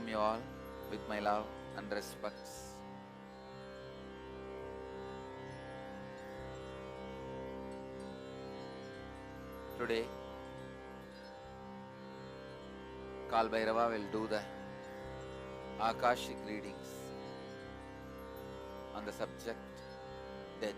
welcome you all with my love and respects. Today, Kal Bhairava will do the Akashic readings on the subject death.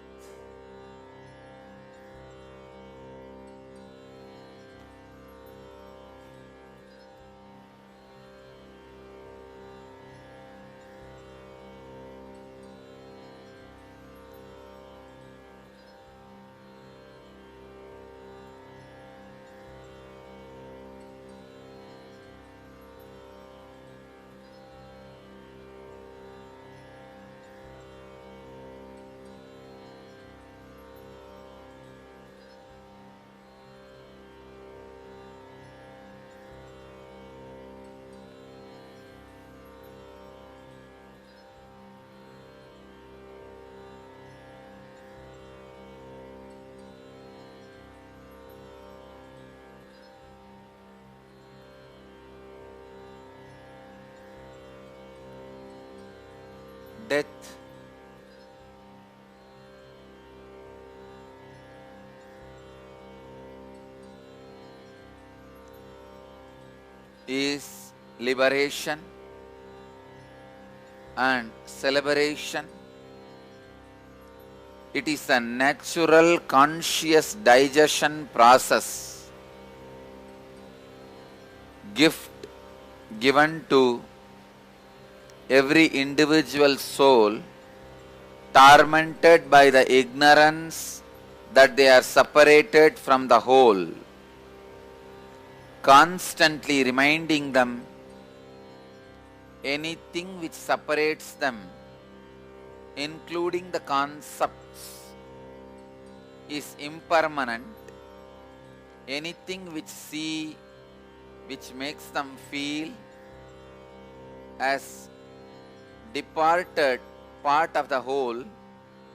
Death is liberation and celebration. It is a natural conscious digestion process, gift given to every individual soul tormented by the ignorance that they are separated from the whole, constantly reminding them anything which separates them, including the concepts, is impermanent. Anything which makes them feel as departed part of the whole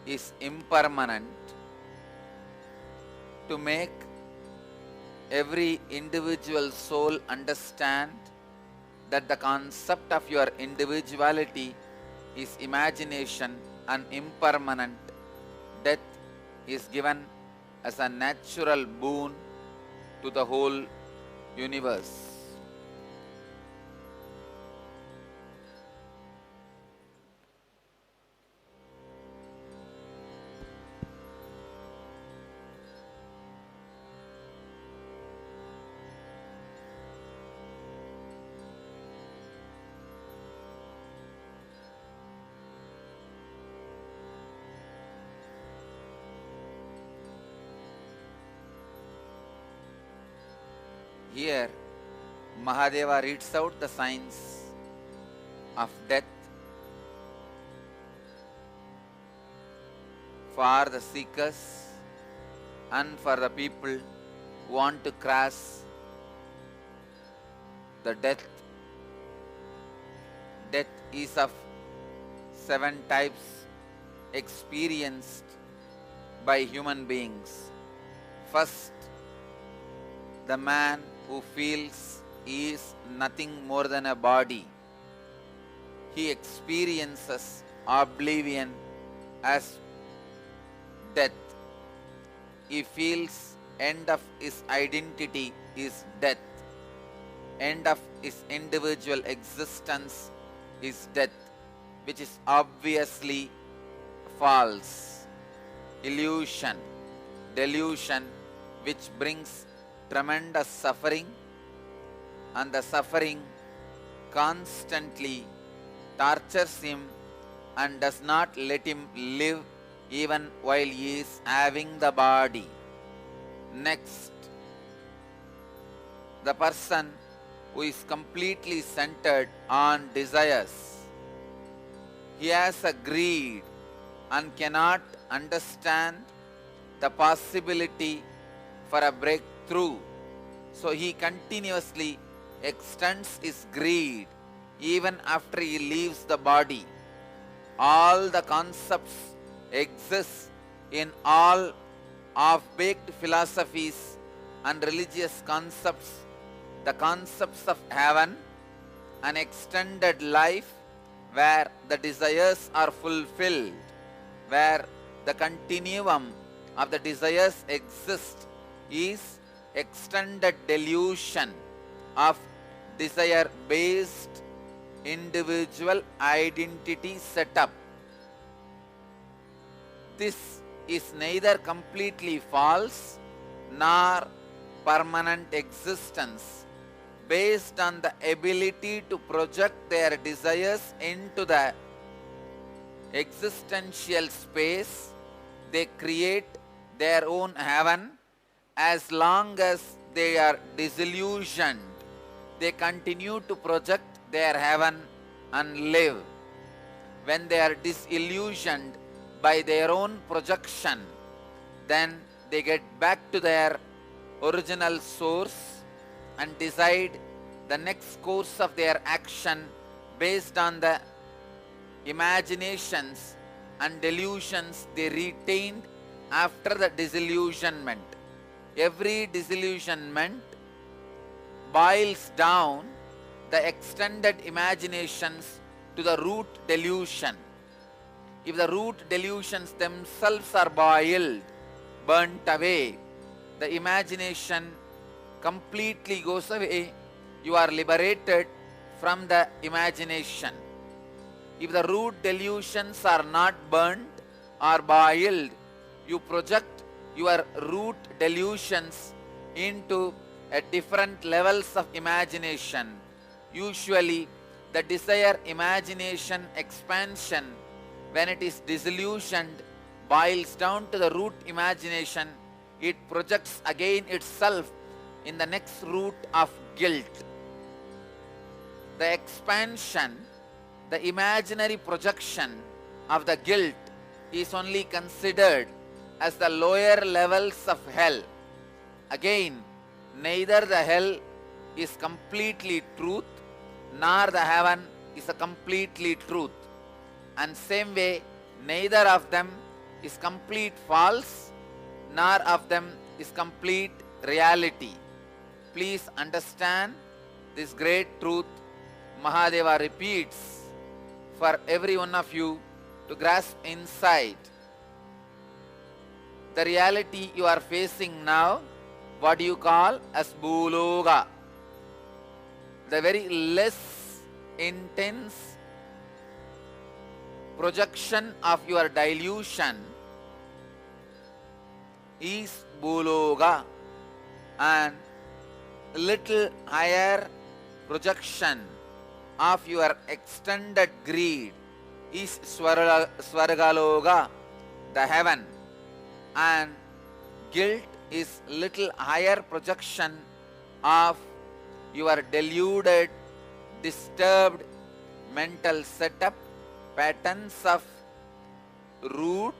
is impermanent. To make every individual soul understand that the concept of your individuality is imagination and impermanent, death is given as a natural boon to the whole universe. Here, Mahadeva reads out the signs of death for the seekers and for the people who want to cross the death. Death is of 7 types experienced by human beings. First, the man who feels he is nothing more than a body. He experiences oblivion as death. He feels end of his identity is death. End of his individual existence is death, which is obviously false. Illusion, delusion, which brings tremendous suffering, and the suffering constantly tortures him and does not let him live even while he is having the body. Next, the person who is completely centered on desires. He has a greed and cannot understand the possibility for a breakthrough. So he continuously extends his greed even after he leaves the body. All the concepts exist in all half-baked philosophies and religious concepts, the concepts of heaven, an extended life where the desires are fulfilled, where the continuum of the desires exist, is extended delusion of desire-based individual identity setup. This is neither completely false nor permanent existence, based on the ability to project their desires into the existential space. They create their own heaven. As long as they are disillusioned, they continue to project their heaven and live. When they are disillusioned by their own projection, then they get back to their original source and decide the next course of their action based on the imaginations and delusions they retained after the disillusionment. Every disillusionment boils down the extended imaginations to the root delusion. If the root delusions themselves are boiled, burnt away, the imagination completely goes away. You are liberated from the imagination. If the root delusions are not burnt or boiled, you project your root delusions into different levels of imagination. Usually, the desire imagination expansion, when it is disillusioned, boils down to the root imagination. It projects again itself in the next root of guilt. The expansion, the imaginary projection of the guilt is only considered as the lower levels of hell. Again, neither the hell is completely truth, nor the heaven is a completely truth. And same way, neither of them is complete false, nor of them is complete reality. Please understand this great truth Mahadeva repeats for every one of you to grasp insight. The reality you are facing now, what you call as Bhuloga, the very less intense projection of your delusion is Bhuloga, and little higher projection of your extended greed is Swargaloga, the heaven, and guilt is little higher projection of your deluded, disturbed mental setup, patterns of root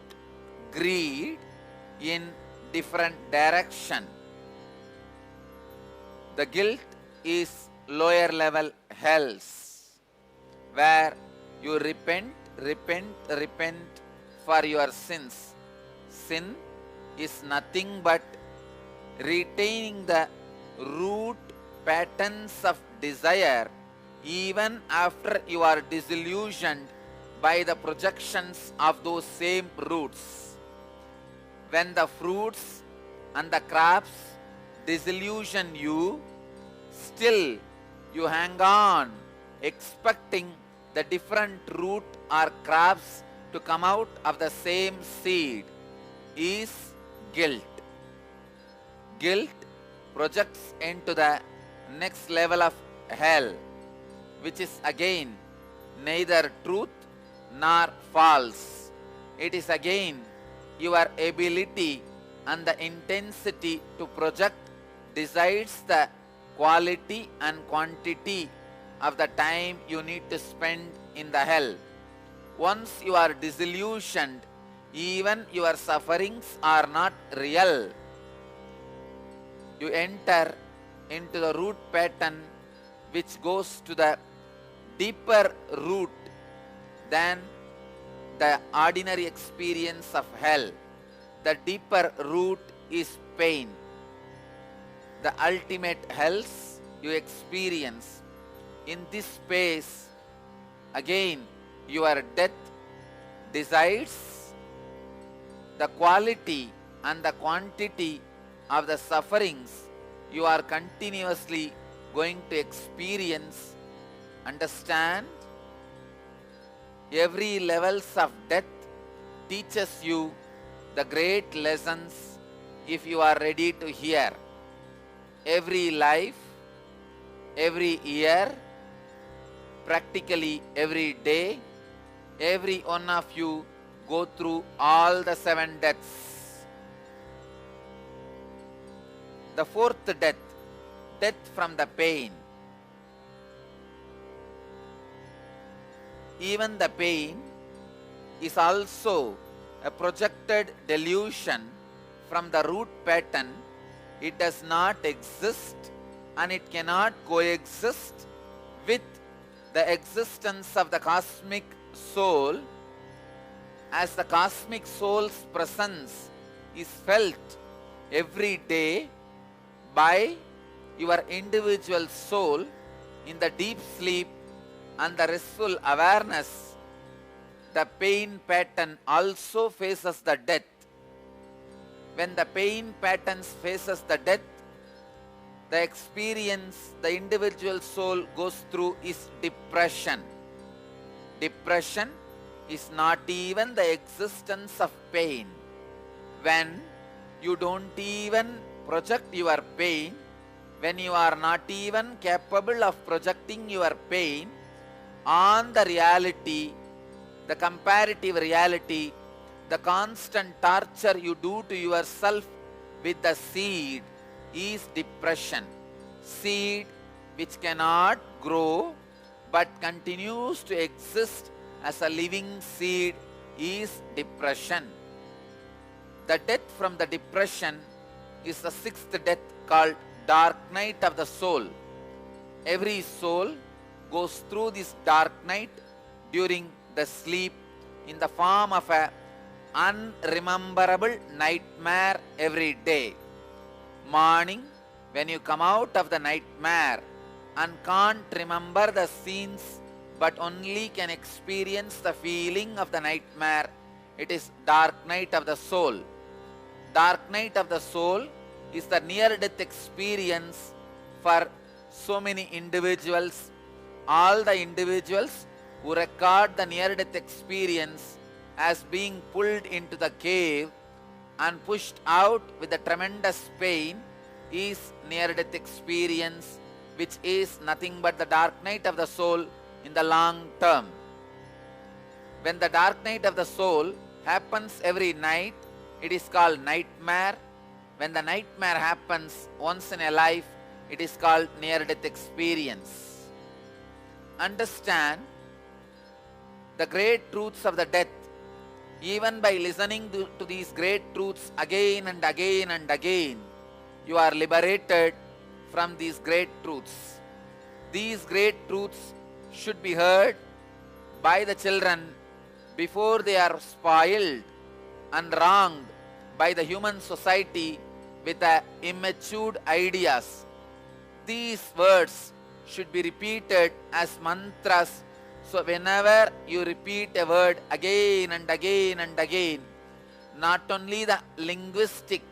greed in different direction. The guilt is lower level hells, where you repent for your sins. Sin is nothing but retaining the root patterns of desire even after you are disillusioned by the projections of those same roots. When the fruits and the crops disillusion you, still you hang on, expecting the different root or crops to come out of the same seed, is guilt. Guilt projects into the next level of hell, which is again neither truth nor false. It is again your ability and the intensity to project decides the quality and quantity of the time you need to spend in the hell. Once you are disillusioned, even your sufferings are not real. You enter into the root pattern which goes to the deeper root than the ordinary experience of hell. The deeper root is pain. The ultimate hells you experience In this space, again, your death decides the quality and the quantity of the sufferings you are continuously going to experience. Understand? Every levels of death teaches you the great lessons if you are ready to hear. Every life, every year, practically every day, every one of you go through all the 7 deaths. The 4th death, death from the pain. Even the pain is also a projected delusion from the root pattern. It does not exist and it cannot coexist with the existence of the cosmic soul, as the cosmic soul's presence is felt every day by your individual soul in the deep sleep and the restful awareness. The pain pattern also faces the death. When the pain patterns faces the death, the experience the individual soul goes through is depression. Depression is not even the existence of pain. When you don't even project your pain, when you are not even capable of projecting your pain on the reality, the comparative reality, the constant torture you do to yourself with the seed is depression. Seed which cannot grow but continues to exist as a living seed is depression. The death from the depression is the 6th death, called dark night of the soul. Every soul goes through this dark night during the sleep in the form of a unrememberable nightmare every day. Morning, when you come out of the nightmare and can't remember the scenes but only can experience the feeling of the nightmare, it is dark night of the soul. Dark night of the soul is the near-death experience for so many individuals. All the individuals who record the near-death experience as being pulled into the cave and pushed out with a tremendous pain is near-death experience, which is nothing but the dark night of the soul in the long term. When the dark night of the soul happens every night, it is called nightmare. When the nightmare happens once in a life, it is called near-death experience. Understand the great truths of the death. Even by listening to these great truths again and again and again, you are liberated from these great truths. These great truths should be heard by the children before they are spoiled and wronged by the human society with immature ideas. These words should be repeated as mantras. So whenever you repeat a word again and again and again, not only the linguistic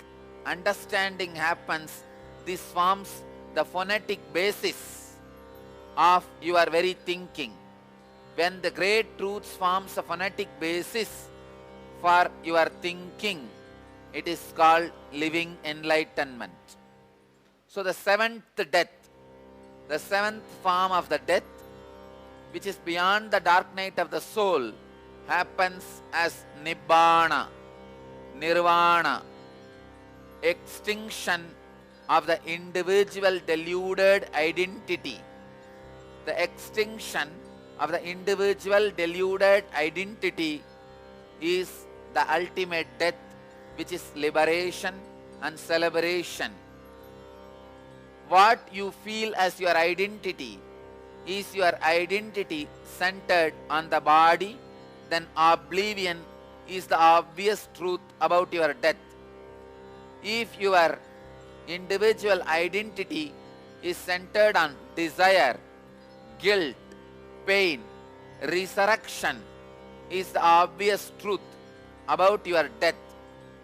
understanding happens, this forms the phonetic basis of your very thinking. When the great truths forms a phonetic basis for your thinking, it is called living enlightenment. So the 7th death, the 7th form of the death, which is beyond the dark night of the soul, happens as Nibbana, Nirvana, extinction of the individual deluded identity. The extinction of the individual deluded identity is the ultimate death, which is liberation and celebration. What you feel as your identity is your identity centered on the body, then oblivion is the obvious truth about your death. If your individual identity is centered on desire, guilt, pain, resurrection is the obvious truth about your death.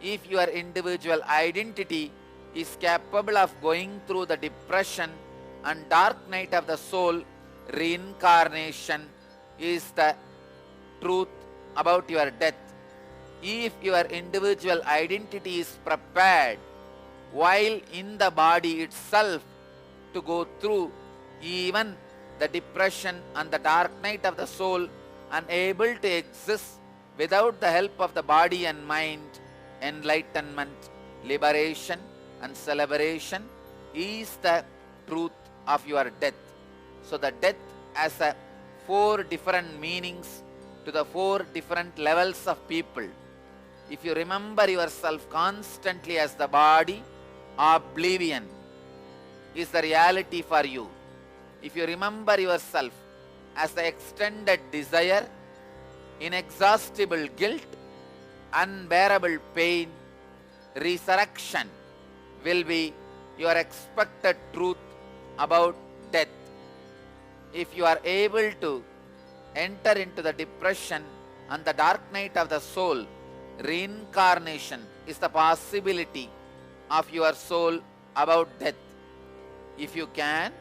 If your individual identity is capable of going through the depression and dark night of the soul, reincarnation is the truth about your death. If your individual identity is prepared while in the body itself to go through even the depression and the dark night of the soul, unable to exist without the help of the body and mind, enlightenment, liberation and celebration is the truth of your death. So the death has a 4 different meanings to the 4 different levels of people. If you remember yourself constantly as the body, oblivion is the reality for you. If you remember yourself as the extended desire, inexhaustible guilt, unbearable pain, resurrection will be your expected truth about death. If you are able to enter into the depression and the dark night of the soul, reincarnation is the possibility of your soul about death. If you can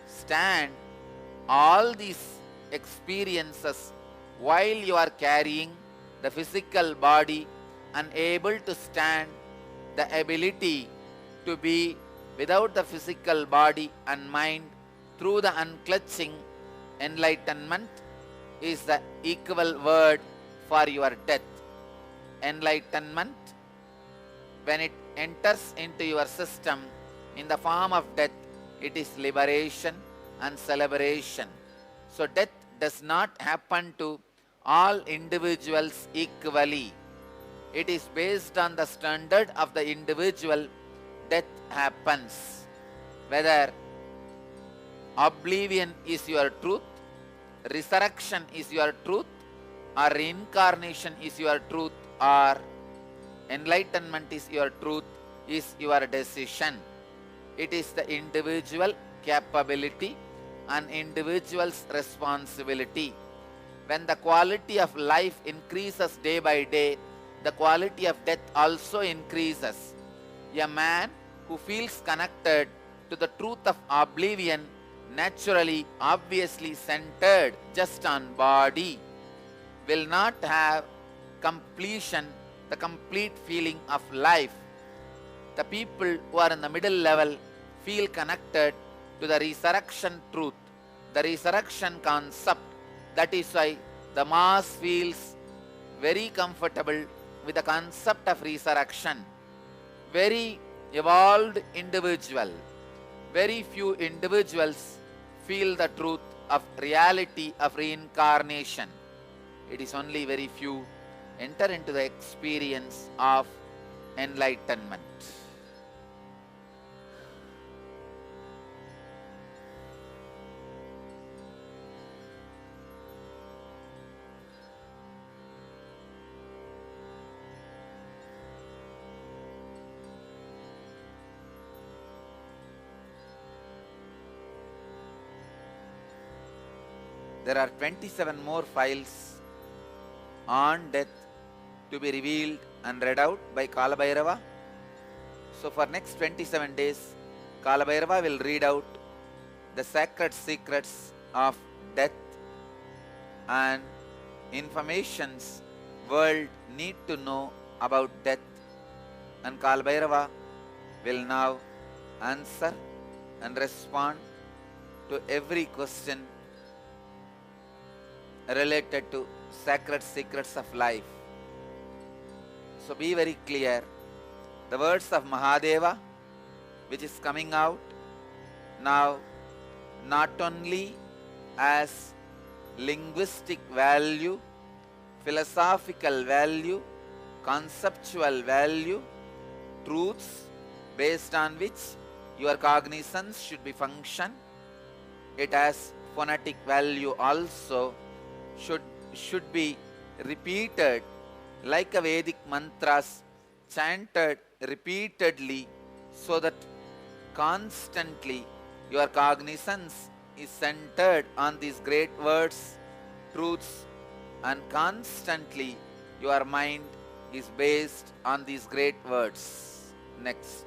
stand all these experiences while you are carrying the physical body, unable to stand the ability to be without the physical body and mind through the unclutching enlightenment is the equal word for your death. Enlightenment, when it enters into your system in the form of death, it is liberation and celebration. So death does not happen to all individuals equally. It is based on the standard of the individual. Death happens. Whether oblivion is your truth, resurrection is your truth, or reincarnation is your truth, or enlightenment is your truth, is your decision. It is the individual capability and individual's responsibility. When the quality of life increases day by day, the quality of death also increases. A man who feels connected to the truth of oblivion, naturally, obviously centered just on body, will not have completion, the complete feeling of life. The people who are in the middle level feel connected to the resurrection truth, the resurrection concept. That is why the mass feels very comfortable with the concept of resurrection. Very evolved individual, very few individuals feel the truth of reality of reincarnation. It is only very few enter into the experience of enlightenment. There are 27 more files on death to be revealed and read out by Kalabhairava. So for next 27 days, Kalabhairava will read out the sacred secrets of death and informations world need to know about death. And Kalabhairava will now answer and respond to every question related to sacred secrets of life. So be very clear. The words of Mahadeva, which is coming out now, not only as linguistic value, philosophical value, conceptual value, truths based on which your cognizance should be function. It has phonetic value also, should be repeated like a Vedic mantras, chanted repeatedly, so that constantly your cognizance is centered on these great words, truths, and constantly your mind is based on these great words. Next.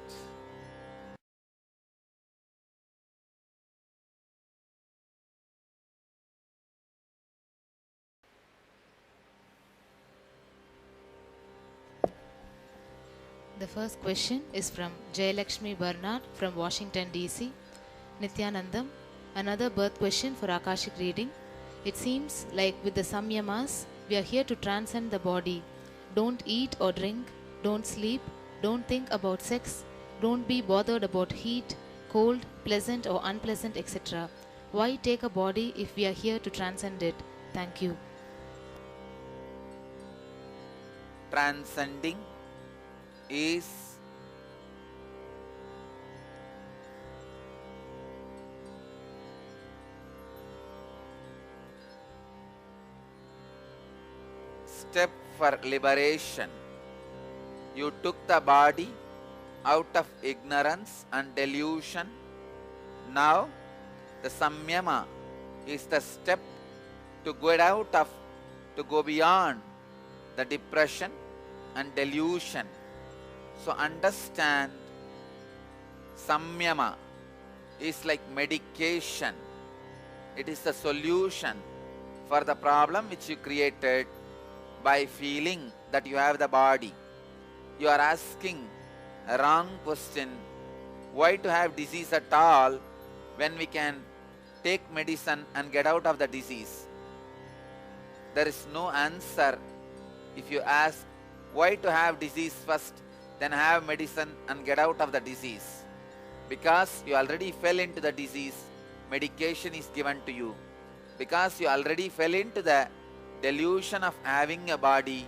The first question is from Jayalakshmi Bernard from Washington DC. Nityanandam, another birth question for Akashic reading. It seems like with the Samyamas, we are here to transcend the body. Don't eat or drink, don't sleep, don't think about sex, don't be bothered about heat, cold, pleasant or unpleasant, etc. Why take a body if we are here to transcend it? Thank you. Transcending is step for liberation. You took the body out of ignorance and delusion. Now the samyama is the step to go beyond the depression and delusion. So understand, samyama is like medication. It is the solution for the problem which you created by feeling that you have the body. You are asking a wrong question. Why to have disease at all when we can take medicine and get out of the disease? There is no answer if you ask why to have disease first, then have medicine and get out of the disease. Because you already fell into the disease, medication is given to you. Because you already fell into the delusion of having a body,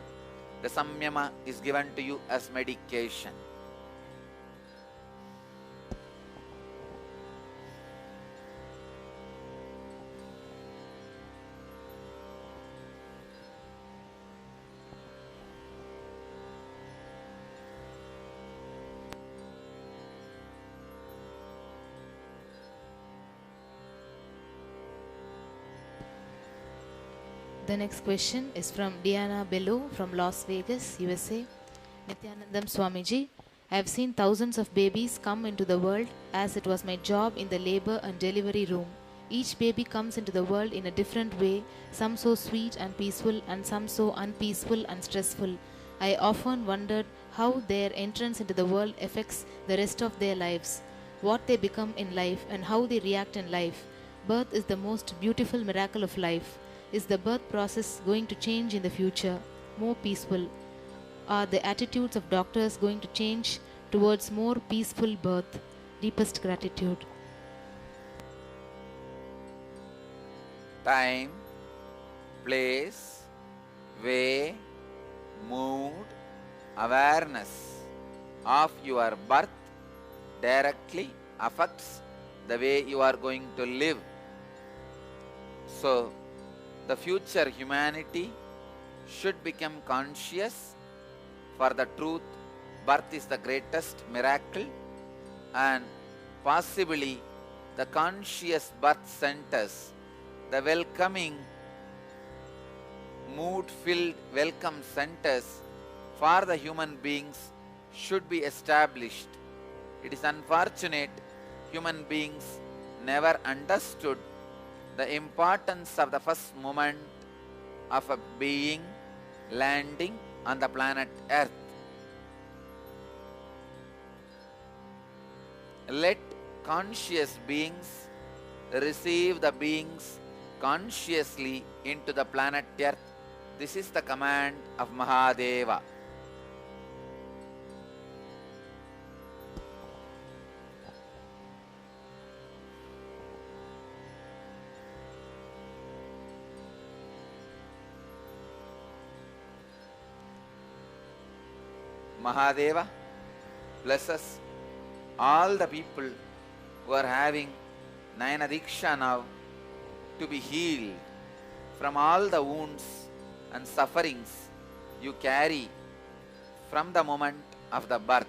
the samyama is given to you as medication. The next question is from Diana Bello from Las Vegas, USA. Nityanandam Swamiji, I have seen thousands of babies come into the world as it was my job in the labor and delivery room. Each baby comes into the world in a different way, some so sweet and peaceful and some so unpeaceful and stressful. I often wondered how their entrance into the world affects the rest of their lives, what they become in life and how they react in life. Birth is the most beautiful miracle of life. Is the birth process going to change in the future, more peaceful? Are the attitudes of doctors going to change towards more peaceful birth? Deepest gratitude. Time, place, way, mood, awareness of your birth directly affects the way you are going to live. So, the future humanity should become conscious for the truth. Birth is the greatest miracle, and possibly the conscious birth centers, the welcoming, mood-filled welcome centers for the human beings should be established. It is unfortunate human beings never understood the importance of the first moment of a being landing on the planet Earth. Let conscious beings receive the beings consciously into the planet Earth. This is the command of Mahadeva. Mahadeva blesses all the people who are having Nayana Diksha now to be healed from all the wounds and sufferings you carry from the moment of the birth.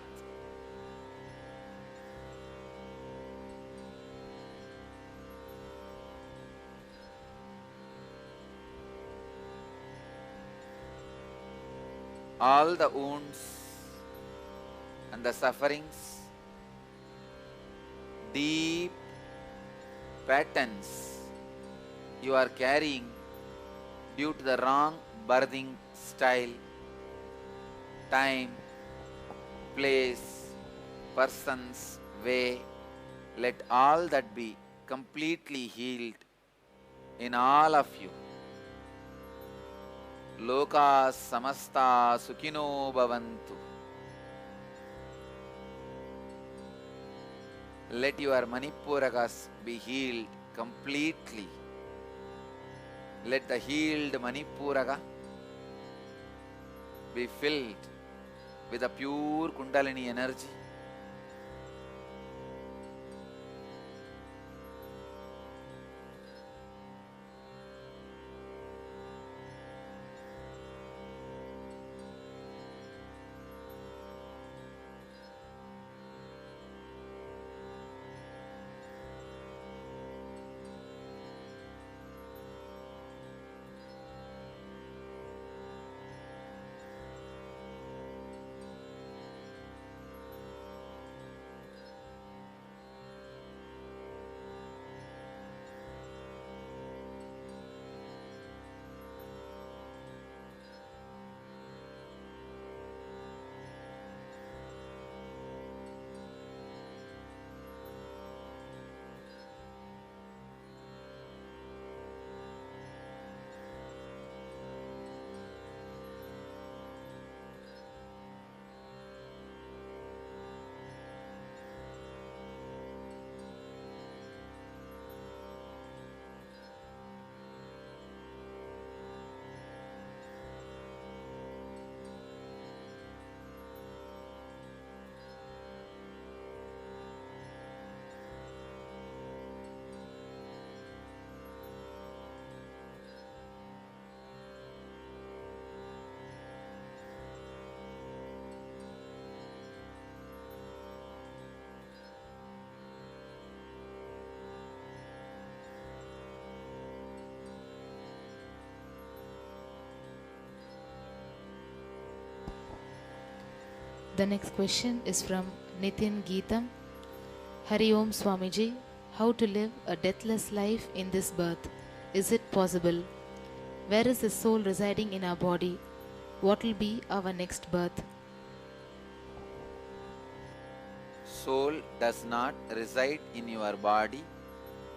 all the wounds and the sufferings, deep patterns you are carrying due to the wrong birthing style, time, place, persons, way. Let all that be completely healed in all of you. Loka samasta sukhino bhavantu. Let your Manipurakas be healed completely. Let the healed Manipuraka be filled with a pure Kundalini energy. The next question is from Nitin Geetam. Hari Om Swamiji, how to live a deathless life in this birth? Is it possible? Where is the soul residing in our body? What will be our next birth? Soul does not reside in your body,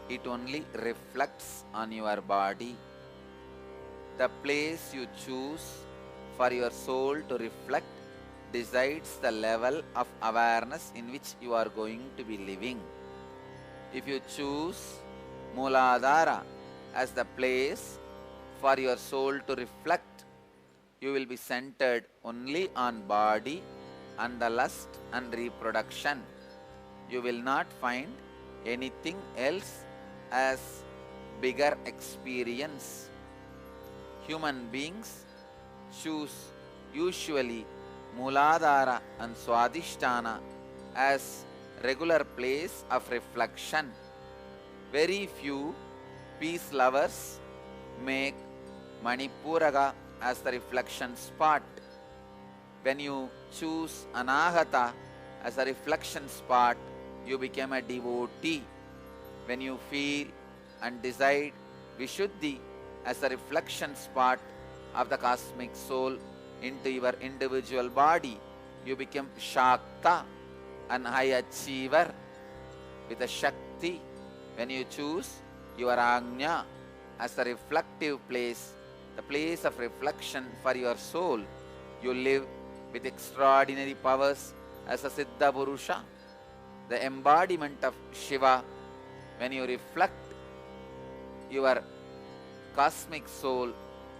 it only reflects on your body. The place you choose for your soul to reflect decides the level of awareness in which you are going to be living. If you choose Mooladhara as the place for your soul to reflect, you will be centered only on body and the lust and reproduction. You will not find anything else as bigger experience. Human beings choose usually Mooladhara and Swadhisthana as regular place of reflection. Very few peace lovers make Manipuraka as the reflection spot. When you choose Anahata as a reflection spot, you become a devotee. When you feel and decide Vishuddhi as a reflection spot of the cosmic soul into your individual body, you become Shakta, an high achiever with a Shakti. When you choose your Agnya as the reflective place, the place of reflection for your soul, you live with extraordinary powers as a Siddha Purusha, the embodiment of Shiva. When you reflect your cosmic soul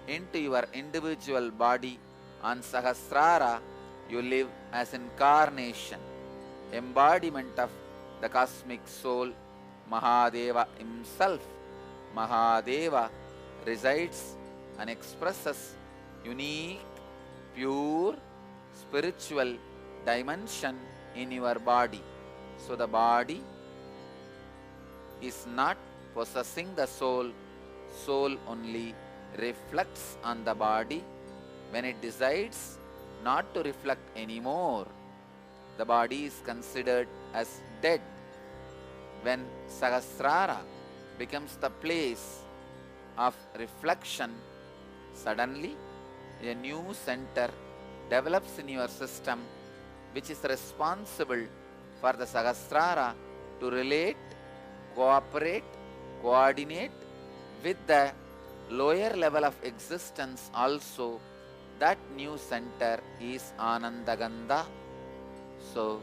into your individual body on Sahasrara, you live as incarnation, embodiment of the cosmic soul, Mahadeva himself. Mahadeva resides and expresses unique, pure, spiritual dimension in your body. So the body is not possessing the soul, soul only reflects on the body. When it decides not to reflect anymore. The body is considered as dead. When Sahasrara becomes the place of reflection, suddenly a new center develops in your system, which is responsible for the Sahasrara to relate, cooperate, coordinate with the lower level of existence also. That new center is Anandagandha. So,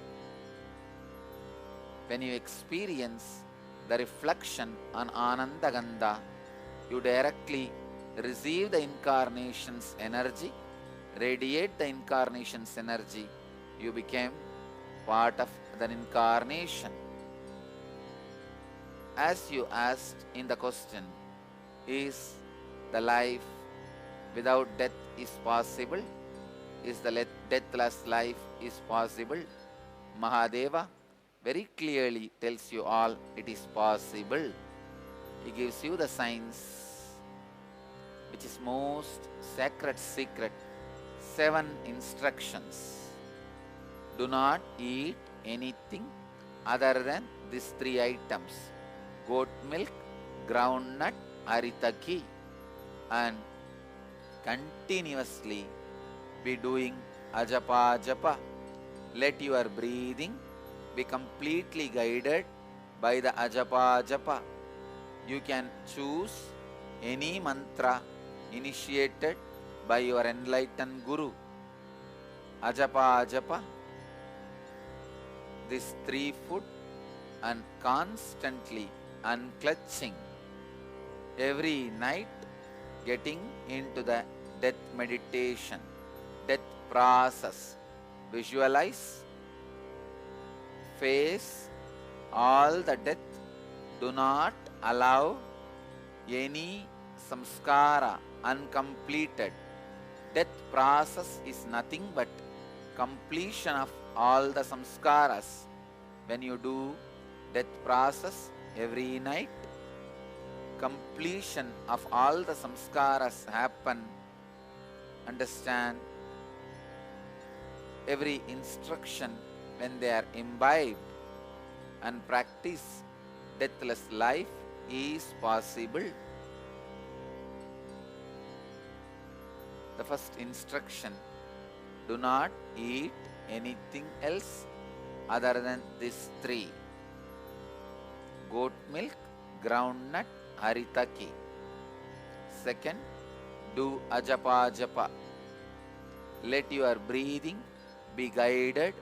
when you experience the reflection on Anandagandha, you directly receive the incarnation's energy, radiate the incarnation's energy, you became part of the incarnation. As you asked in the question, is the life without death is possible? Is the deathless life is possible? Mahadeva very clearly tells you all it is possible. He gives you the science, which is most sacred secret, 7 instructions. Do not eat anything other than these 3 items: goat milk, groundnut, aritaki, and continuously be doing ajapa japa. Let your breathing be completely guided by the ajapa japa. You can choose any mantra initiated by your enlightened Guru. Ajapa japa, this 3 foot, and constantly unclutching. Every night getting into the death meditation, death process. Visualize, face all the death. Do not allow any samskara uncompleted. Death process is nothing but completion of all the samskaras. When you do death process every night, completion of all the samskaras happen. Understand, every instruction when they are imbibed and practice, deathless life is possible. The first instruction, do not eat anything else other than these 3: goat milk, groundnut, haritaki. Second, do ajapa japa. Let your breathing be guided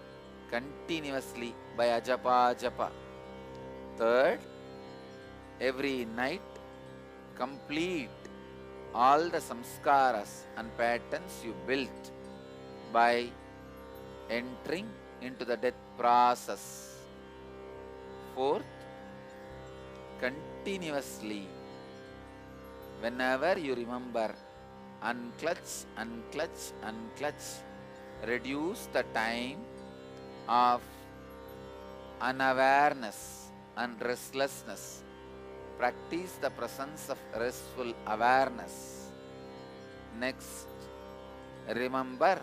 continuously by ajapa japa. Third, every night complete all the samskaras and patterns you built by entering into the death process. Fourth, continuously, whenever you remember, unclutch, unclutch, unclutch. Reduce the time of unawareness and restlessness. Practice the presence of restful awareness. Next, remember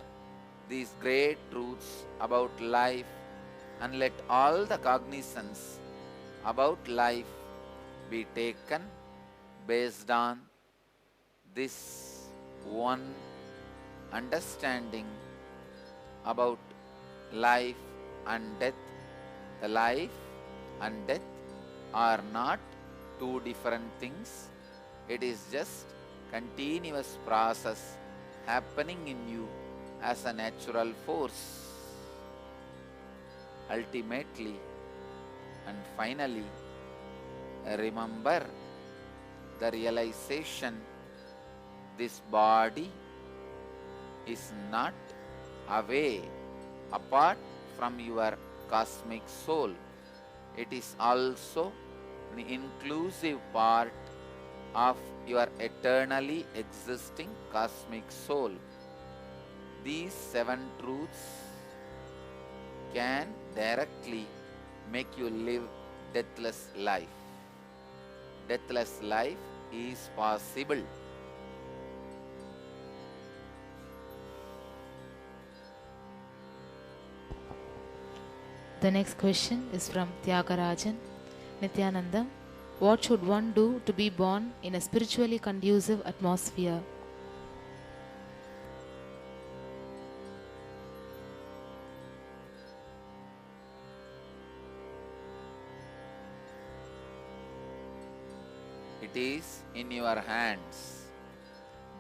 these great truths about life and let all the cognizance about life be taken based on this one understanding about life and death. The life and death are not 2 different things. It is just continuous process happening in you as a natural force. Ultimately and finally, remember the realization this body is not away, apart from your cosmic soul. It is also an inclusive part of your eternally existing cosmic soul. These 7 truths can directly make you live deathless life. Deathless life is possible. The next question is from Tyagarajan. Nityanandam, what should one do to be born in a spiritually conducive atmosphere? It is in your hands.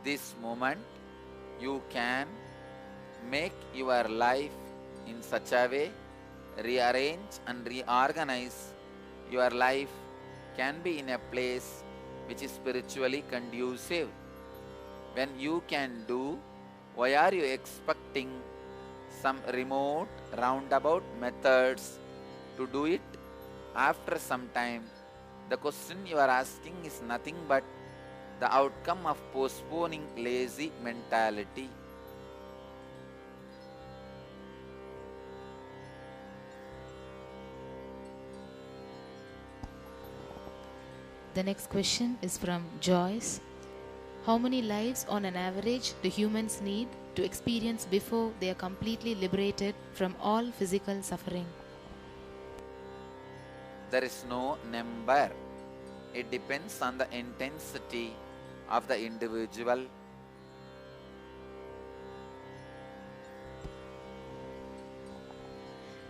This moment you can make your life in such a way, rearrange and reorganize your life can be in a place which is spiritually conducive. When you can do, why are you expecting some remote roundabout methods to do it? After some time, the question you are asking is nothing but the outcome of postponing lazy mentality. The next question is from Joyce. How many lives on an average do humans need to experience before they are completely liberated from all physical suffering? There is no number. It depends on the intensity of the individual.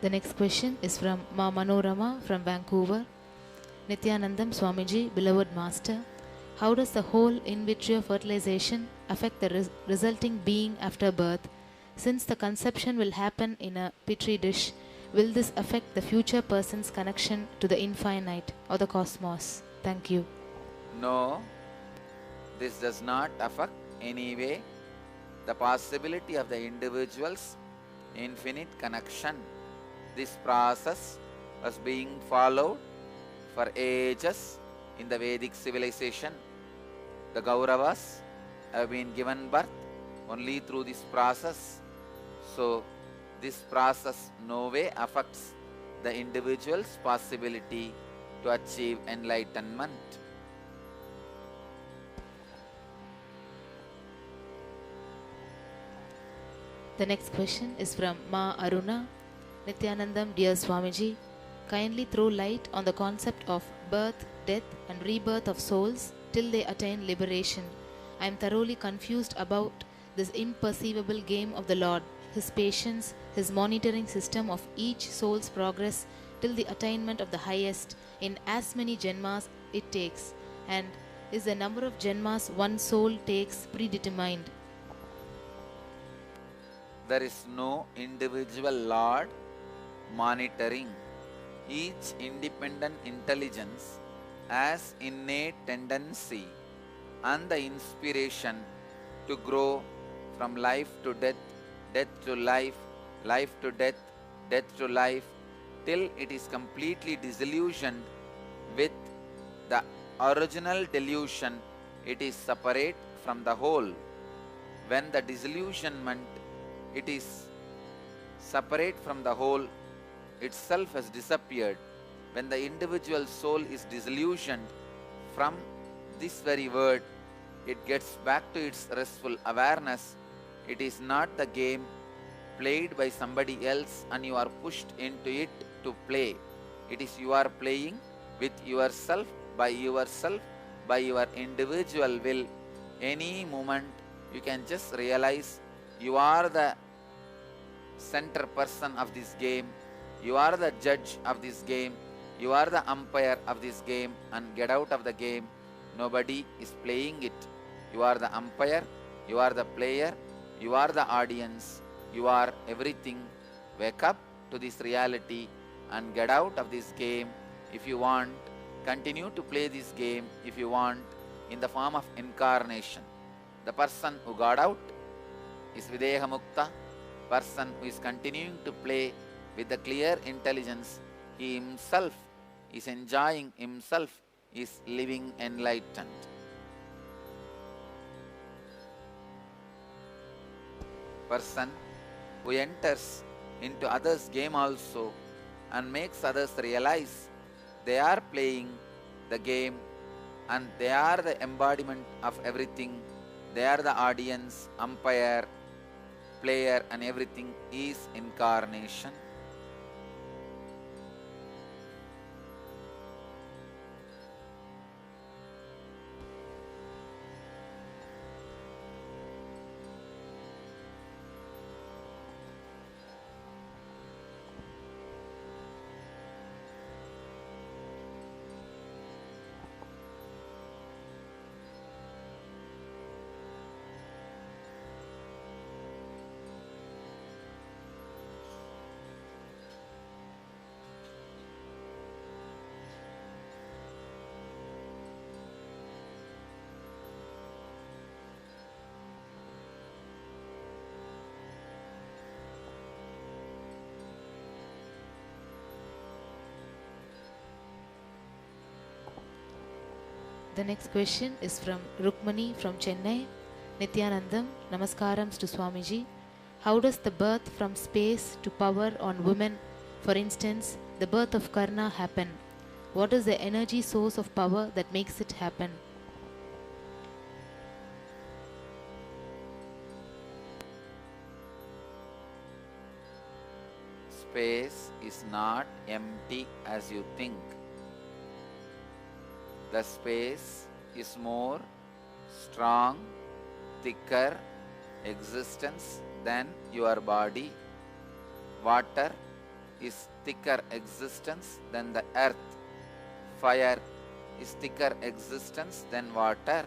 The next question is from Ma Manorama from Vancouver. Nityanandam Swamiji, beloved master, how does the whole in vitro fertilization affect the resulting being after birth? Since the conception will happen in a petri dish, will this affect the future person's connection to the infinite or the cosmos? Thank you. No, this does not affect any way the possibility of the individual's infinite connection. This process was being followed for ages in the Vedic civilization. The Kauravas have been given birth only through this process. So, this process no way affects the individual's possibility to achieve enlightenment. The next question is from Ma Aruna. Nityanandam, dear Swamiji, kindly throw light on the concept of birth, death and rebirth of souls till they attain liberation. I am thoroughly confused about this imperceivable game of the Lord, His patience, His monitoring system of each soul's progress till the attainment of the highest in as many janmas it takes, and is the number of janmas one soul takes predetermined? There is no individual Lord monitoring. Each independent intelligence has innate tendency and the inspiration to grow from life to death, death to life, life to death, death to life, till it is completely disillusioned with the original delusion. It is separate from the whole. When the disillusionment, it is separate from the whole, itself has disappeared. When the individual soul is disillusioned from this very word, it gets back to its restful awareness. It is not the game played by somebody else and you are pushed into it to play. It is you are playing with yourself, by your individual will. Any moment you can just realize you are the center person of this game. You are the judge of this game. You are the umpire of this game, and get out of the game. Nobody is playing it. You are the umpire, you are the player, you are the audience, you are everything. Wake up to this reality and get out of this game. If you want, continue to play this game if you want, in the form of incarnation. The person who got out is Videha Mukta. Person who is continuing to play with the clear intelligence, he himself is enjoying himself, is living enlightened. Person who enters into others' game also and makes others realize they are playing the game and they are the embodiment of everything. They are the audience, umpire, player and everything, is incarnation. The next question is from Rukmani from Chennai. Nityanandam, Namaskarams to Swamiji. How does the birth from space to power on women, for instance, the birth of Karna, happen? What is the energy source of power that makes it happen? Space is not empty as you think. The space is more strong, thicker existence than your body. Water is thicker existence than the earth. Fire is thicker existence than water.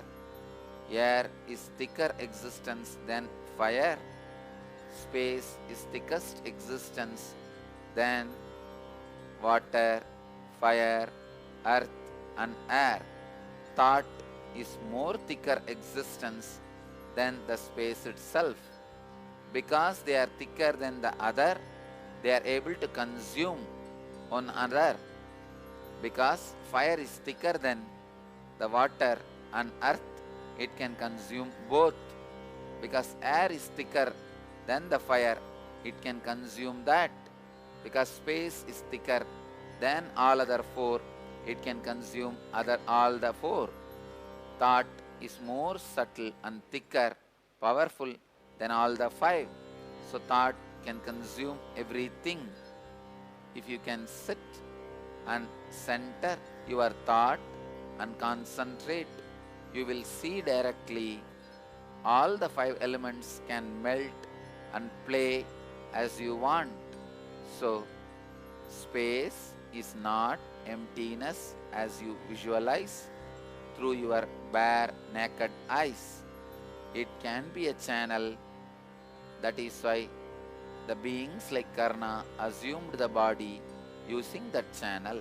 Air is thicker existence than fire. Space is thickest existence than water, fire, earth and air. Thought is more thicker existence than the space itself. Because they are thicker than the other, they are able to consume one another. Because fire is thicker than the water and earth, it can consume both. Because air is thicker than the fire, it can consume that. Because space is thicker than all other four, it can consume all the four. Thought is more subtle and thicker, powerful than all the five. So thought can consume everything. If you can sit and center your thought and concentrate, you will see directly all the five elements can melt and play as you want. So, space is not emptiness as you visualize through your bare naked eyes. It can be a channel. That is why the beings like Karna assumed the body using that channel.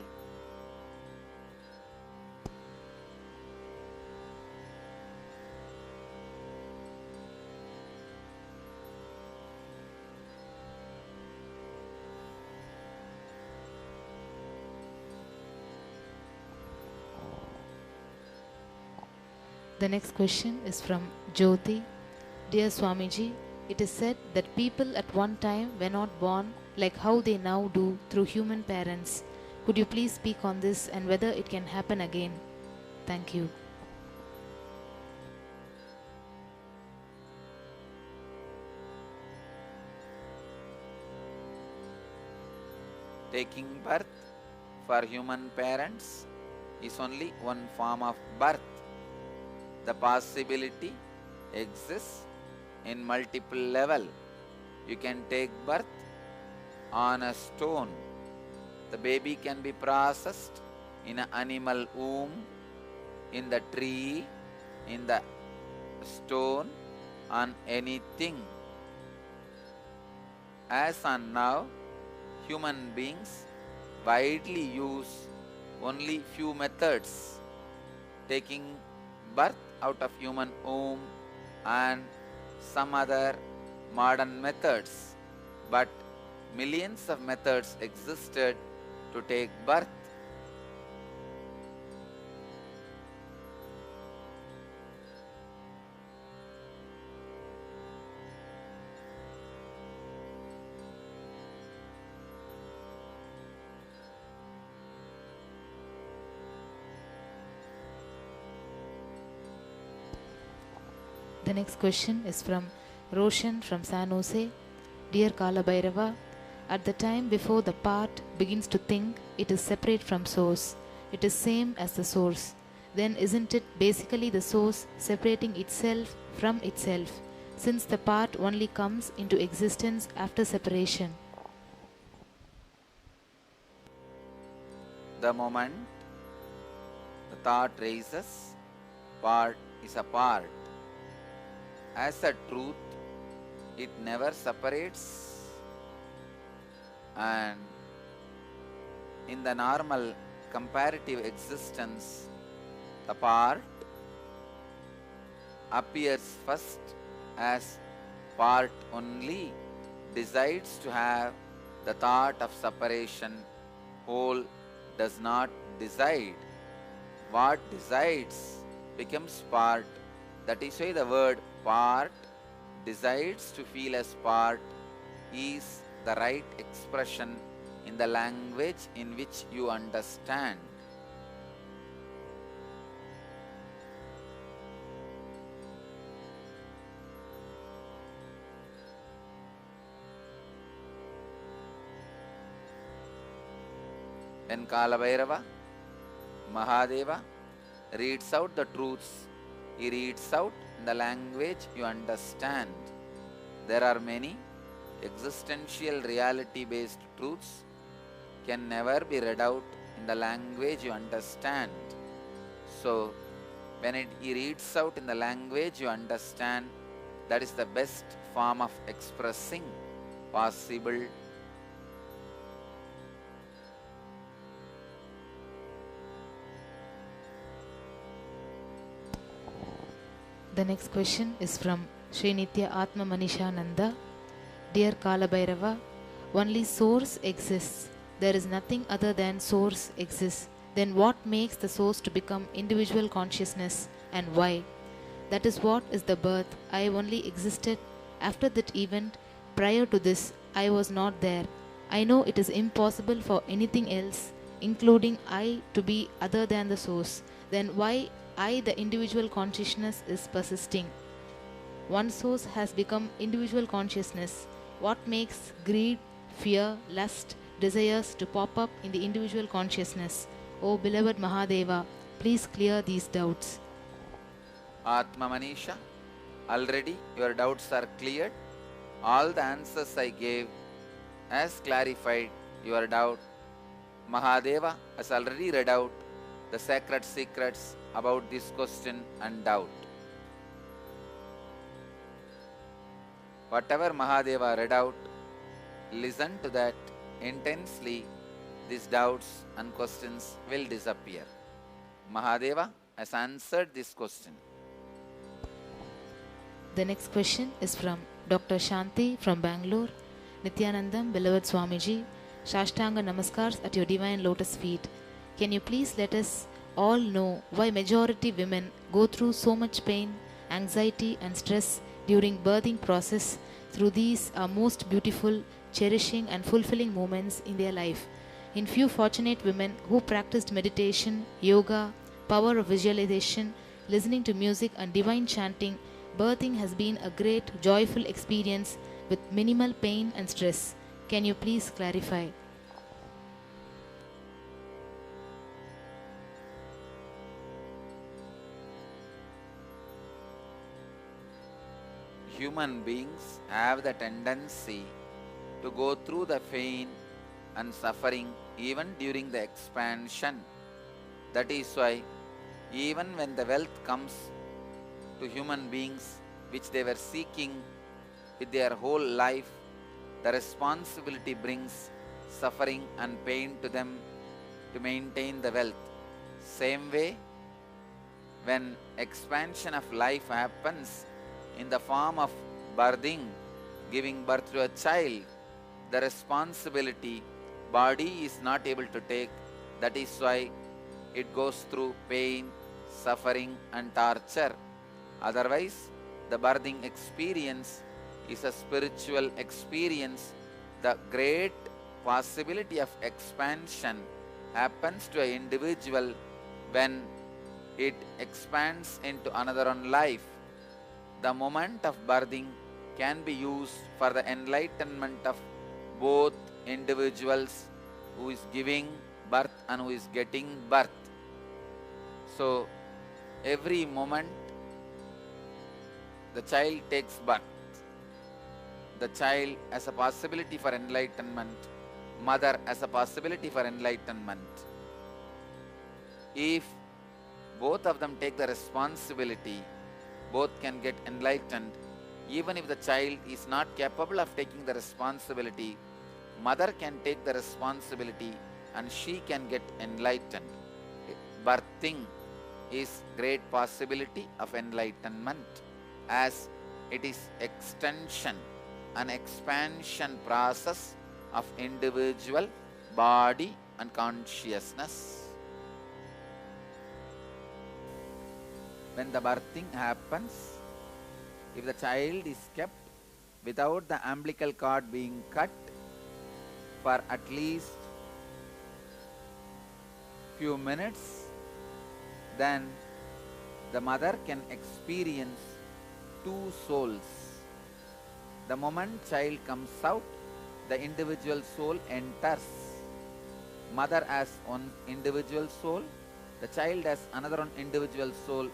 The next question is from Jyoti. Dear Swamiji, it is said that people at one time were not born like how they now do through human parents. Could you please speak on this and whether it can happen again? Thank you. Taking birth for human parents is only one form of birth. The possibility exists in multiple levels. You can take birth on a stone. The baby can be processed in an animal womb, in the tree, in the stone, on anything. As on now, human beings widely use only few methods. Taking birth out of human womb and some other modern methods, but millions of methods existed to take birth. The next question is from Roshan from San Jose. Dear Kala Bhairava, at the time before the part begins to think, it is separate from source. It is same as the source. Then isn't it basically the source separating itself from itself, since the part only comes into existence after separation? The moment the thought raises, part is a part. As a truth, it never separates, and in the normal comparative existence, the part appears first as part only, decides to have the thought of separation, whole does not decide. what decides becomes part. That is why the word part, decides to feel as part, is the right expression in the language in which you understand. When Kalabhairava, Mahadeva, reads out the truths, he reads out in the language you understand. There are many existential reality-based truths can never be read out in the language you understand. So, when he reads out in the language you understand, that is the best form of expressing possible. The next question is from Sri Nitya Atma Manishananda. Dear Kalabhairava, only source exists. There is nothing other than source exists. Then what makes the source to become individual consciousness and why? That is what is the birth. I only existed after that event. Prior to this, I was not there. I know it is impossible for anything else, including I, to be other than the source. Then why I, the individual consciousness, is persisting? One source has become individual consciousness. What makes greed, fear, lust, desires to pop up in the individual consciousness? O beloved Mahadeva, please clear these doubts. Atma Manisha, already your doubts are cleared. All the answers I gave has clarified your doubt. Mahadeva has already read out the sacred secrets about this question and doubt. Whatever Mahadeva read out, listen to that intensely. These doubts and questions will disappear. Mahadeva has answered this question. The next question is from Dr. Shanti from Bangalore. Nityanandam, beloved Swamiji, Shashtanga Namaskars at your divine lotus feet. Can you please let us all know why majority women go through so much pain, anxiety and stress during birthing process through these most beautiful, cherishing and fulfilling moments in their life? In few fortunate women who practiced meditation, yoga, power of visualization, listening to music and divine chanting, birthing has been a great, joyful experience with minimal pain and stress. Can you please clarify? Human beings have the tendency to go through the pain and suffering even during the expansion. That is why even when the wealth comes to human beings which they were seeking with their whole life, the responsibility brings suffering and pain to them to maintain the wealth. Same way, when expansion of life happens in the form of birthing, giving birth to a child, the responsibility body is not able to take. That is why it goes through pain, suffering and torture. Otherwise, the birthing experience is a spiritual experience. The great possibility of expansion happens to an individual when it expands into another own life. The moment of birthing can be used for the enlightenment of both individuals who is giving birth and who is getting birth. So, every moment the child takes birth, the child has a possibility for enlightenment, mother has a possibility for enlightenment. If both of them take the responsibility, both can get enlightened. Even if the child is not capable of taking the responsibility, mother can take the responsibility and she can get enlightened. Birthing is great possibility of enlightenment, as it is extension and expansion process of individual body and consciousness. when the birthing happens, if the child is kept without the umbilical cord being cut for at least few minutes, then the mother can experience two souls. The moment child comes out, the individual soul enters. Mother has one individual soul, the child has another one individual soul.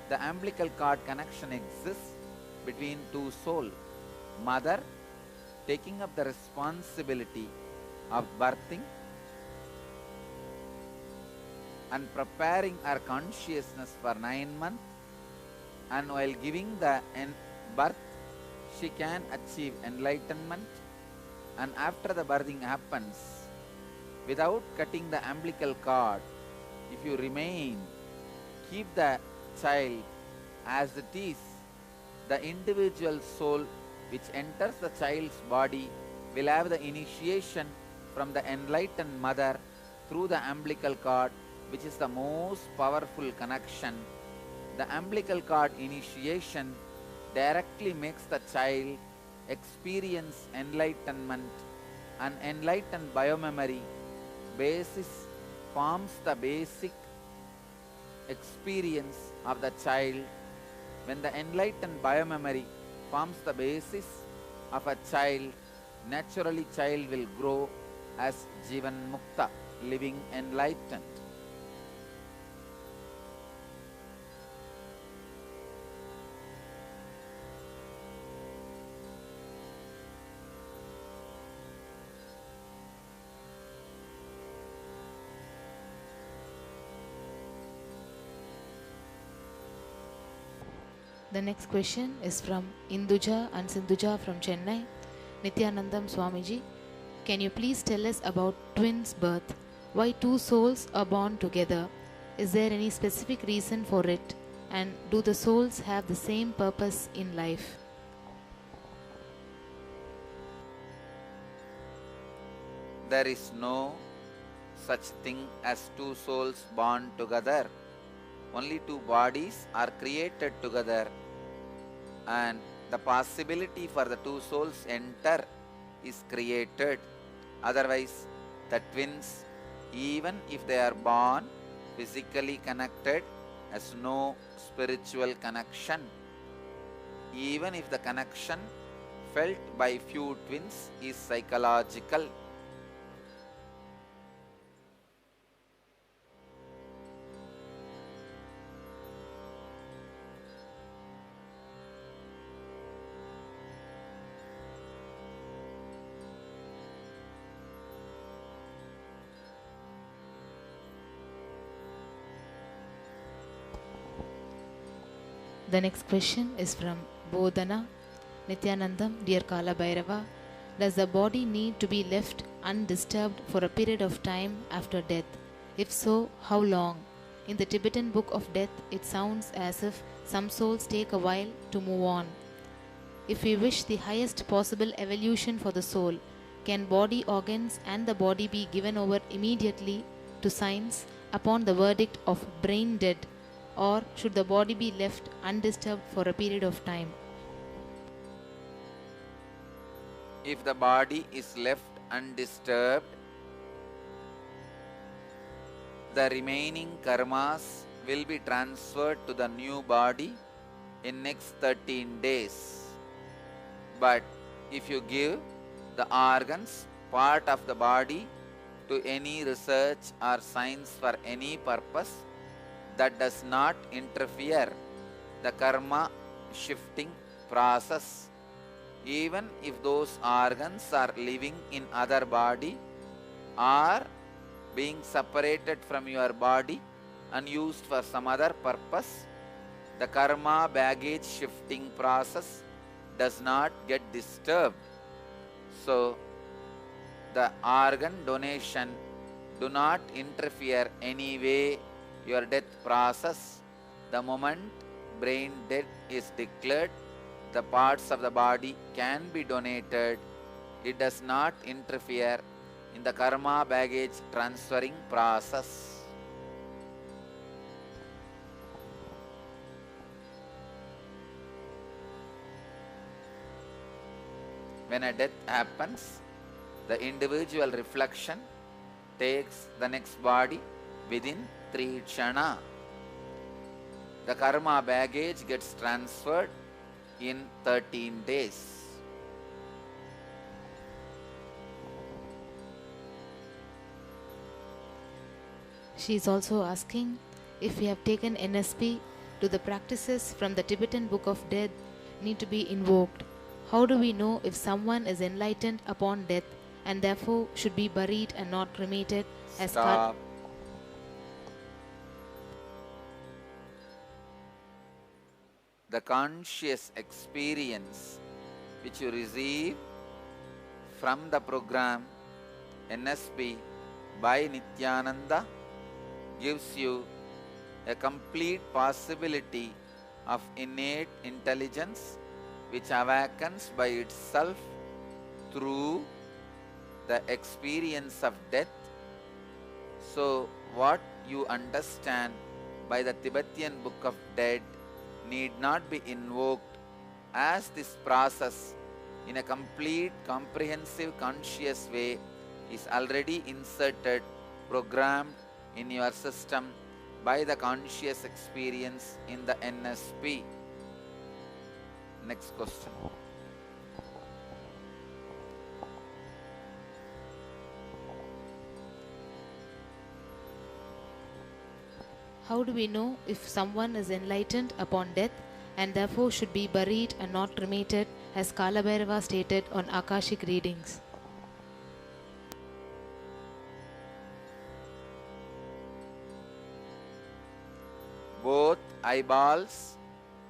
The umbilical cord connection exists between two souls. Mother taking up the responsibility of birthing and preparing her consciousness for 9 months, and while giving the birth, she can achieve enlightenment. And after the birthing happens, without cutting the umbilical cord, if you remain, keep the child as it is, the individual soul which enters the child's body will have the initiation from the enlightened mother through the umbilical cord, which is the most powerful connection. The umbilical cord initiation directly makes the child experience enlightenment, and enlightened biomemory basis forms the basic experience of the child. When the enlightened biomemory forms the basis of a child, naturally child will grow as Jivan Mukta, living enlightened. The next question is from Induja and Sindhuja from Chennai. Nityanandam Swamiji, can you please tell us about twins' birth? Why two souls are born together? Is there any specific reason for it? And do the souls have the same purpose in life? There is no such thing as two souls born together. Only two bodies are created together, and the possibility for the two souls enter is created. Otherwise, the twins, even if they are born physically connected, has no spiritual connection. Even if the connection felt by few twins is psychological. The next question is from Bodhana. Nityanandam, dear Kala Bhairava, does the body need to be left undisturbed for a period of time after death? If so, how long? In the Tibetan Book of Death, it sounds as if some souls take a while to move on. If we wish the highest possible evolution for the soul, can body organs and the body be given over immediately to science upon the verdict of brain dead, or should the body be left undisturbed for a period of time? If the body is left undisturbed, the remaining karmas will be transferred to the new body in next 13 days. But if you give the organs, part of the body, to any research or science for any purpose, that does not interfere the karma shifting process. Even if those organs are living in other body or being separated from your body and used for some other purpose, the karma baggage shifting process does not get disturbed. So, the organ donation do not interfere any way your death process. The moment brain death is declared, the parts of the body can be donated. It does not interfere in the karma baggage transferring process. when a death happens, the individual reflection takes the next body within 3 kshana. The karma baggage gets transferred in 13 days. She is also asking if we have taken NSP, do the practices from the Tibetan Book of Death need to be invoked? How do we know if someone is enlightened upon death and therefore should be buried and not cremated as Stop. The conscious experience which you receive from the program NSP by Nityananda gives you a complete possibility of innate intelligence which awakens by itself through the experience of death. So what you understand by the Tibetan Book of Dead need not be invoked, as this process in a complete, comprehensive, conscious way is already inserted, programmed in your system by the conscious experience in the NSP. Next question. How do we know if someone is enlightened upon death and therefore should be buried and not cremated, as Kalabhairava stated on Akashic readings? Both eyeballs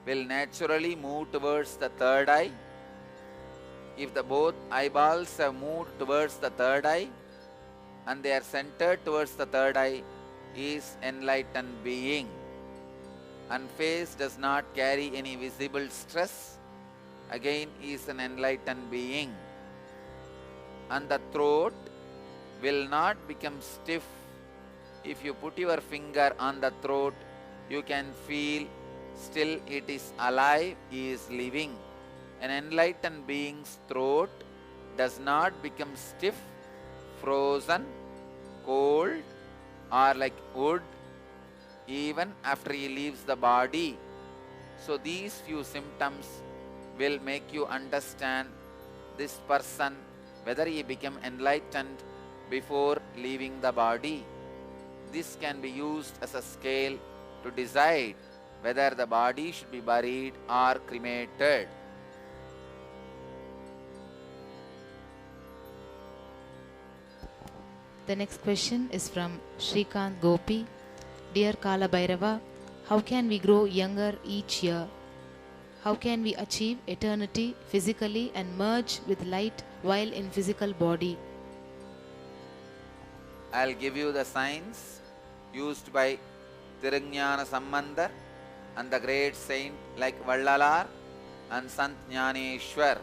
will naturally move towards the third eye. If the both eyeballs have moved towards the third eye and they are centered towards the third eye, is enlightened being, and face does not carry any visible stress, again is an enlightened being. And the throat will not become stiff. If you put your finger on the throat, you can feel still it is alive, he is living. An enlightened being's throat does not become stiff, frozen, cold, or like wood even after he leaves the body. So these few symptoms will make you understand this person, whether he became enlightened before leaving the body. This can be used as a scale to decide whether the body should be buried or cremated. The next question is from Shrikant Gopi. Dear Kalabhairava, how can we grow younger each year? How can we achieve eternity physically and merge with light while in physical body? I'll give you the signs used by Tirungnana Sambandar and the great saint like Vallalar and Sant Jnaneshwar.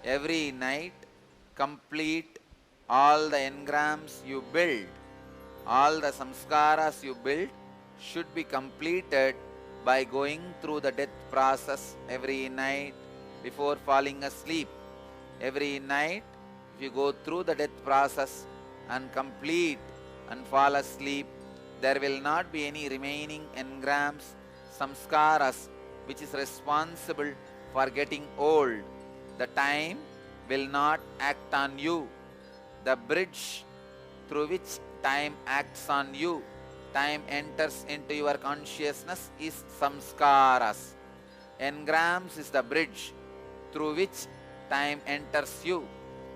Every night complete all the engrams you build, all the samskaras you build should be completed by going through the death process every night before falling asleep. Every night, if you go through the death process and complete and fall asleep, there will not be any remaining engrams, samskaras, which is responsible for getting old. The time will not act on you. The bridge through which time acts on you, time enters into your consciousness, is samskaras. Engrams is the bridge through which time enters you.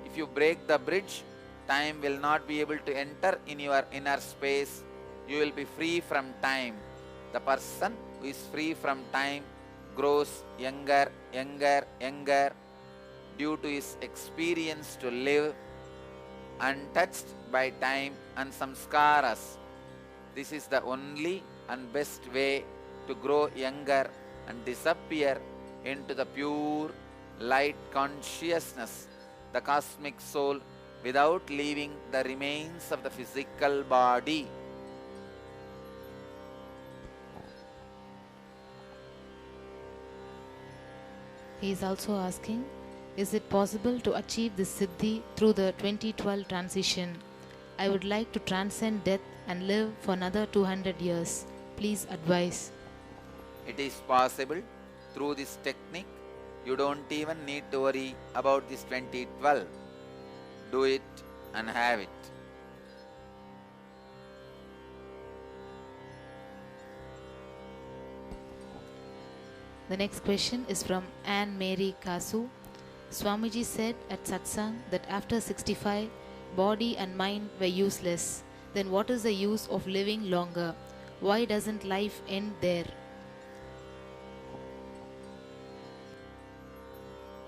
If you break the bridge, time will not be able to enter in your inner space. You will be free from time. The person who is free from time grows younger, younger, younger due to his experience to live untouched by time and samskaras. This is the only and best way to grow younger and disappear into the pure light consciousness, the cosmic soul, without leaving the remains of the physical body. He is also asking, Is it possible to achieve this siddhi through the 2012 transition? I would like to transcend death and live for another 200 years. Please advise. It is possible through this technique. You don't even need to worry about this 2012. Do it and have it. The next question is from Anne Mary Kasu. Swamiji said at satsang that after 65, body and mind were useless. Then what is the use of living longer? Why doesn't life end there?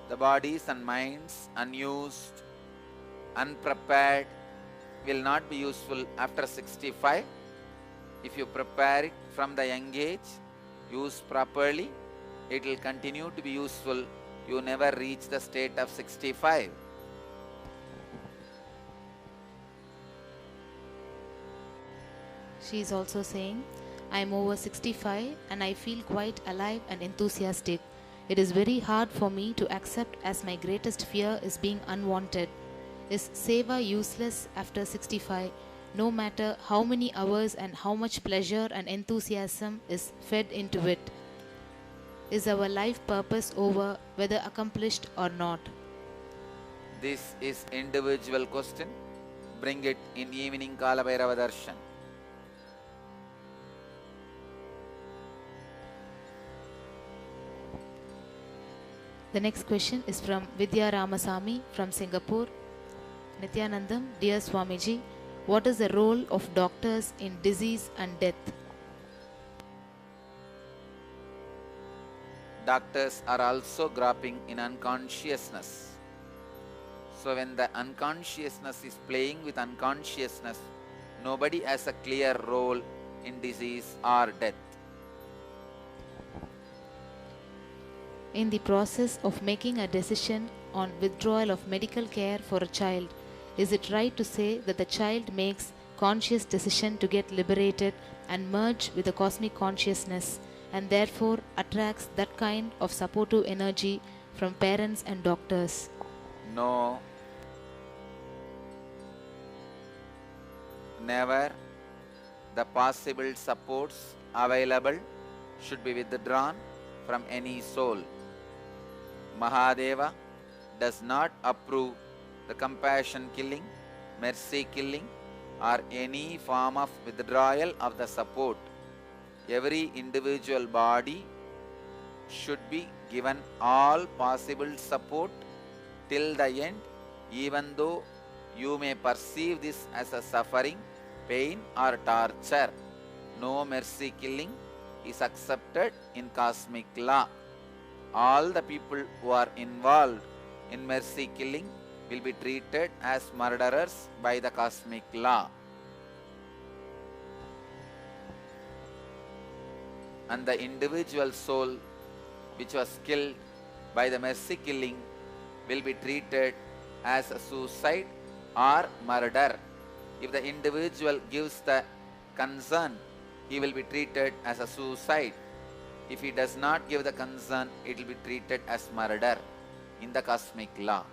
The bodies and minds unused, unprepared will not be useful after 65. If you prepare it from the young age, use properly, it will continue to be useful. You never reach the state of 65. She is also saying, I am over 65 and I feel quite alive and enthusiastic. It is very hard for me to accept as my greatest fear is being unwanted. Is seva useless after 65, no matter how many hours and how much pleasure and enthusiasm is fed into it? Is our life purpose over, whether accomplished or not? This is individual question. Bring it in evening Kala Bhairava Darshan. The next question is from Vidya Ramasamy from Singapore. Nityanandam, dear Swamiji, what is the role of doctors in disease and death? Doctors are also groping in unconsciousness. So when the unconsciousness is playing with unconsciousness, nobody has a clear role in disease or death. In the process of making a decision on withdrawal of medical care for a child, is it right to say that the child makes conscious decision to get liberated and merge with the cosmic consciousness and therefore attracts that kind of supportive energy from parents and doctors? No. Never. The possible supports available should be withdrawn from any soul. Mahadeva does not approve the compassion killing, mercy killing, or any form of withdrawal of the support. Every individual body should be given all possible support till the end, even though you may perceive this as a suffering, pain or torture. No mercy killing is accepted in cosmic law. All the people who are involved in mercy killing will be treated as murderers by the cosmic law. And the individual soul which was killed by the mercy killing will be treated as a suicide or murder. If the individual gives the concern, he will be treated as a suicide. If he does not give the concern, it will be treated as murder in the cosmic law.